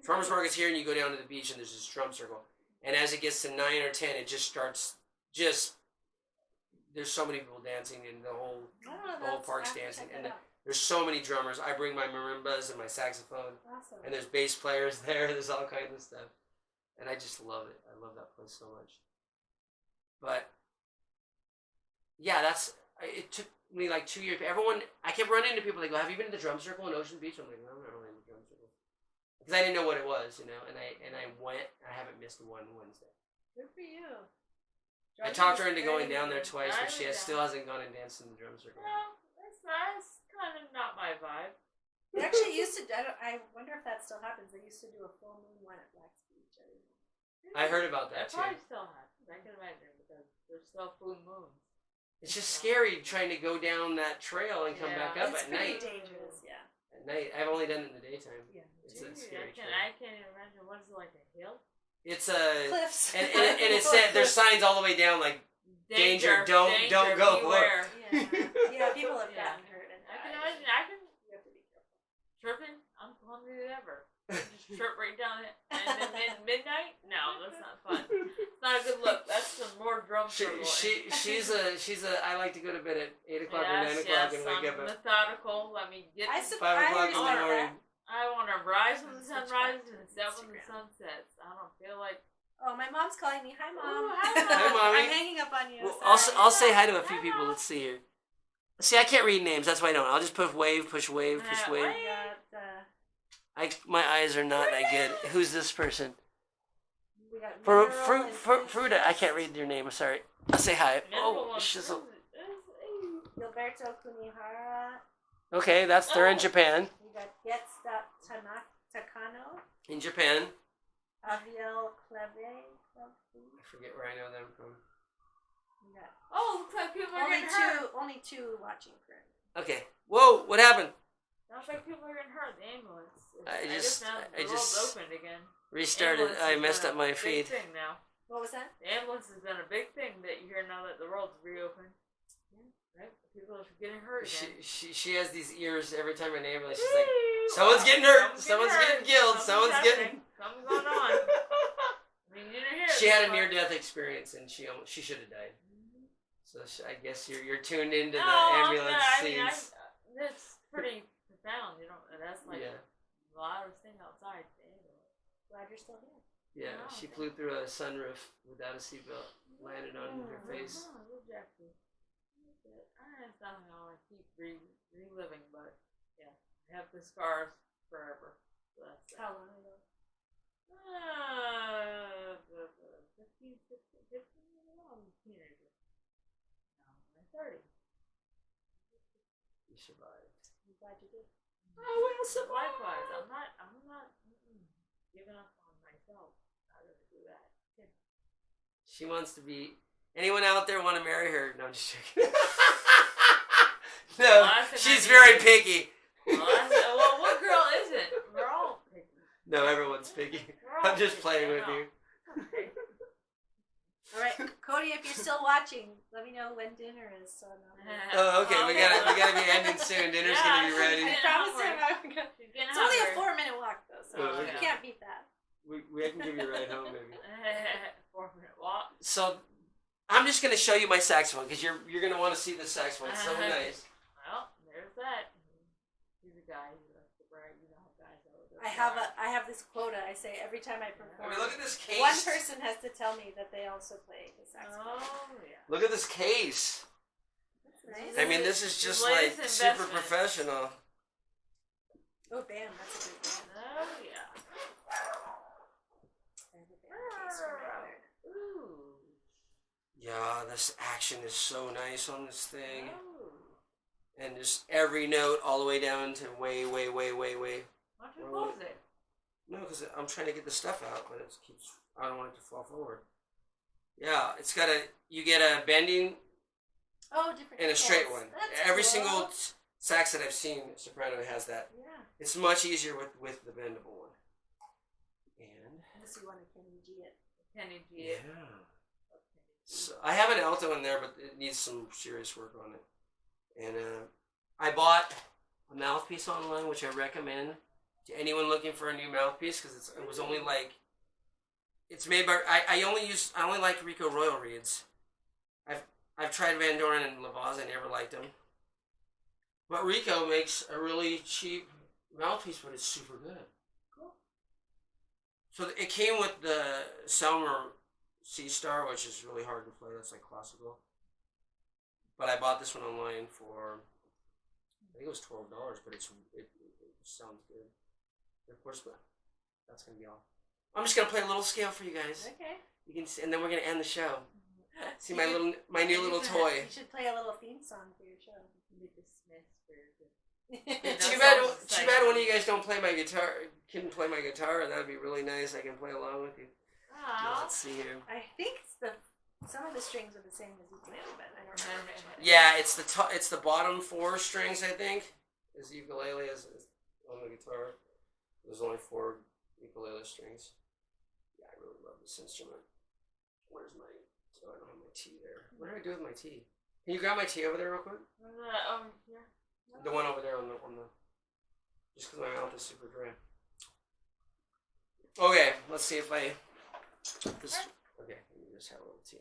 Farmers Market's here, and you go down to the beach, and there's this drum circle. And as it gets to 9 or 10, it just starts. There's so many people dancing, and the whole park's dancing, and there's so many drummers. I bring my marimbas and my saxophone, awesome. And there's bass players there. There's all kinds of stuff. And I just love it. I love that place so much. But yeah, it took only like 2 years. Everyone, I kept running into people. They go, "Have you been to the drum circle in Ocean Beach?" I'm like, "No, I'm not really in the drum circle," because I didn't know what it was, you know. And I went. I haven't missed one Wednesday. Good for you. I talked her into going down there twice, but she still hasn't gone and danced in the drum circle. No, that's nice. Kind of not my vibe. They actually used to. I wonder if that still happens. They used to do a full moon one at Black's Beach. I don't know. I heard about that too. Probably still happens. I can imagine because there's still full moons. It's just scary trying to go down that trail and come back up It's at pretty night. dangerous, yeah. At night, I've only done it in the daytime. Yeah. It's a scary trail. I can't even imagine. What is it, like a hill? It's a Cliffs. and it said there's signs all the way down like danger, don't go. Beware. Yeah, people have gotten hurt. And I can imagine. I can. You have to be careful. Tripping, I'm clumsy as ever. Just trip right down it. And then midnight? No, that's not fun. It's not a good look. That's some more drum circle. She's a. I like to go to bed at 8 o'clock or 9 o'clock and wake up I'm at methodical. Let me get 5 o'clock in the morning. I want to rise when the sun rises and set when the sun sets. I don't feel like. Oh, my mom's calling me. Hi, Mom. Ooh, hi, Mom. Hi, Mommy. I'm hanging up on you. Well, Sorry. I'll say hi to a few people. Let's see here. See, I can't read names. That's why I don't. I'll just push wave, push wave, push wave. We got, My eyes are not that good. Who's this person? we got For Mineral and Fruta, I can't read your name. I'm sorry. I'll say hi. Oh, shizzle. Gilberto Kunihara. Okay, they're in Japan. We got Getsta Takano. In Japan. Aviel Cleve. I forget where I know them from. We got Oh, looks like people are getting hurt. only two watching currently. Okay. Whoa, what happened? Sounds like people are getting hurt. The ambulance. I guess now the road's opened again. Restarted. Ambulance I has messed been up my a feed. Big thing now. What was that? The ambulance has been a big thing that you hear now that the road's reopened. Yeah, right? People are getting hurt again. She has these ears every time an ambulance. She's like, someone's getting hurt. Someone's getting killed. Someone's getting. Something's going on. I mean, you didn't hear it. She had a near-death experience and she should have died. So I guess you're tuned into the ambulance scenes. That's pretty profound. You know, that's like Yeah. the loudest thing outside. Glad you're still here. Yeah, Wow, she flew through a sunroof without a seatbelt, landed on her face. Oh, Jackie. It's something I'll keep reliving, but yeah, I have the scars forever. So that's How long ago? 15, 16, 15, I'm a teenager. Now I'm 30. You survived. I'm glad you did. I will survive. Likewise, I'm not giving up on myself. I'm not gonna do that. Yeah. She wants to be. Anyone out there want to marry her? No, I'm just joking. No, she's very picky. Well, what girl isn't? We're all picky. No, everyone's picky. We're all I'm just picky, playing I with know. you. Okay. All right, Cody, if you're still watching, let me know when dinner is. So Oh, okay. We gotta be ending soon. Dinner's gonna be ready. I promised him I would go. She's getting It's only a hungry. 4-minute walk though, so Oh, you okay. can't beat that. We can give you a ride home, maybe. 4-minute walk. So, I'm just gonna show you my saxophone because you're gonna want to see this saxophone. It's so nice. Well, there's that. He's a guy who likes to brag. You know how guys are. I have this quota. I say every time I I perform, mean, look at this case. one person has to tell me that they also play the saxophone. Oh yeah. Look at this case. That's nice. I mean, this is just Latest like super investment. professional. Oh, bam, that's a good band. Oh yeah. I have a band case for my record. Ooh. Yeah, this action is so nice on this thing. Oh. And just every note all the way down to way. Why don't you close it? No, because I'm trying to get the stuff out, but it keeps. I don't want it to fall forward. Yeah, it's got you get a bending Oh, different. and a straight chords. one. That's Every cool. single sax that I've seen soprano has that. Yeah. It's much easier with the bendable one. And Unless you want to Kenny G it. Kenny G. yeah. it. So I have an alto in there, but it needs some serious work on it. And I bought a mouthpiece online, which I recommend to anyone looking for a new mouthpiece because it was only like it's made by I only like Rico Royal reeds. I've tried Van Doren and Lavaz. I never liked them. But Rico makes a really cheap mouthpiece, but it's super good. Cool. So it came with the Selmer C Star, which is really hard to play. That's like classical. But I bought this one online for, I think it was $12, but it sounds good. And of course, that's gonna be all. I'm just gonna play a little scale for you guys. Okay. You can see, and then we're gonna end the show. See You my new little toy. You should play a little theme song for your show. With the Smiths for Too bad one of you guys don't play my guitar. Can play my guitar, and that'd be really nice. I can play along with you. Aww. Let's see here. I think some of the strings are the same as ukulele, but I don't remember. Yeah, it's the bottom 4 strings, I think, is the ukulele is on the guitar. There's only 4 ukulele strings. Yeah, I really love this instrument. Where's my? Oh, I don't have my tea there. What did I do with my tea? Can you grab my tea over there real quick? Here. The one over there on the. Just because my mouth is super dry. Okay, let's see if I. Okay, let me just have a little tea.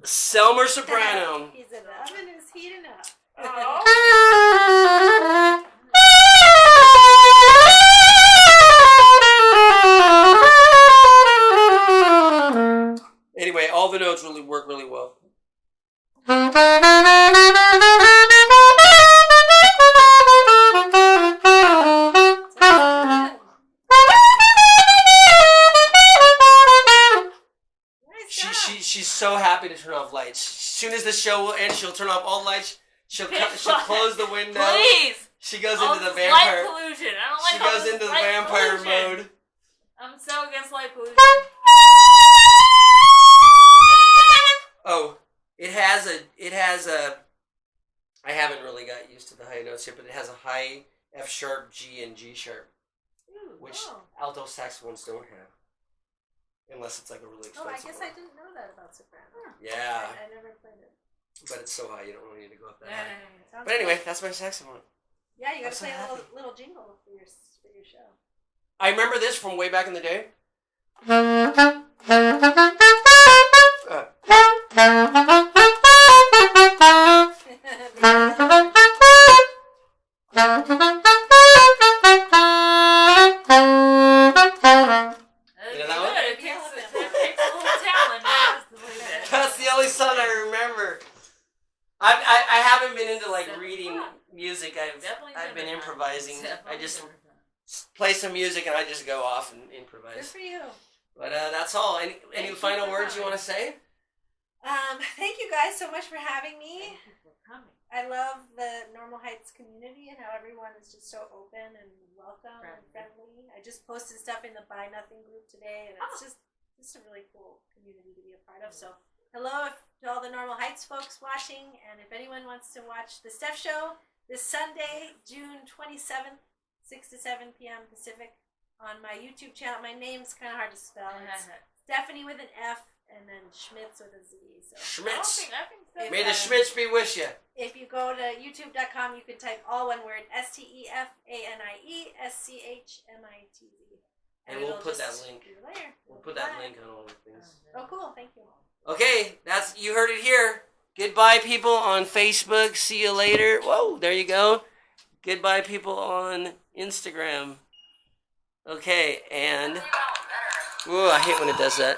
Selmer soprano. He's in the oven is heating up. Oh. Anyway, all the notes really work really well. She's so happy to turn off lights. As soon as the show will end, she'll turn off all lights. She'll close the window. Please. She goes All into the this vampire. light pollution. I don't like She all goes this into the light vampire pollution. mode. I'm so against light pollution. Oh, it has a. I haven't really got used to the high notes yet, but it has a high F sharp, G, and G sharp, which alto saxophones don't have, unless it's like a really expensive Oh, I guess one. I didn't know that about soprano. Yeah, I never played it. but it's so high you don't really need to go up that high. Sounds But anyway, good. that's my saxophone. Yeah, you gotta I'm so play a happy. little jingle for your show. I remember this from way back in the day. It takes a little talent. That's the only song I remember. I haven't been into like reading music. I've been improvising. I just play some music and I just go off and Good improvise. for you. But that's all. Any Thank you final for words you coming. want to say? Thank you guys so much for having me. Thank you for coming. I love the Normal Heights community and how everyone is just so open and welcome and friendly. I just posted stuff in the Buy Nothing group today, and it's just a really cool community to be a part of. So, hello to all the Normal Heights folks watching, and if anyone wants to watch the Steph Show this Sunday, June 27th, 6 to 7 p.m. Pacific, on my YouTube channel. My name's kind of hard to spell. It's Stefanie with an F and then Schmitz with a Z. So Schmitz. I think so. May the Schmitz be with you. if you go to youtube.com, you can type all one word STEFANIESCHMITZ. And we'll it'll put that just link. be there. We'll put that link on all the things. Oh, cool. Thank you. Okay, you heard it here. Goodbye, people on Facebook. See you later. Whoa, there you go. Goodbye, people on Instagram. Okay, and ooh, I hate when it does that.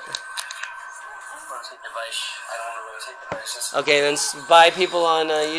Okay, then bye, people on YouTube.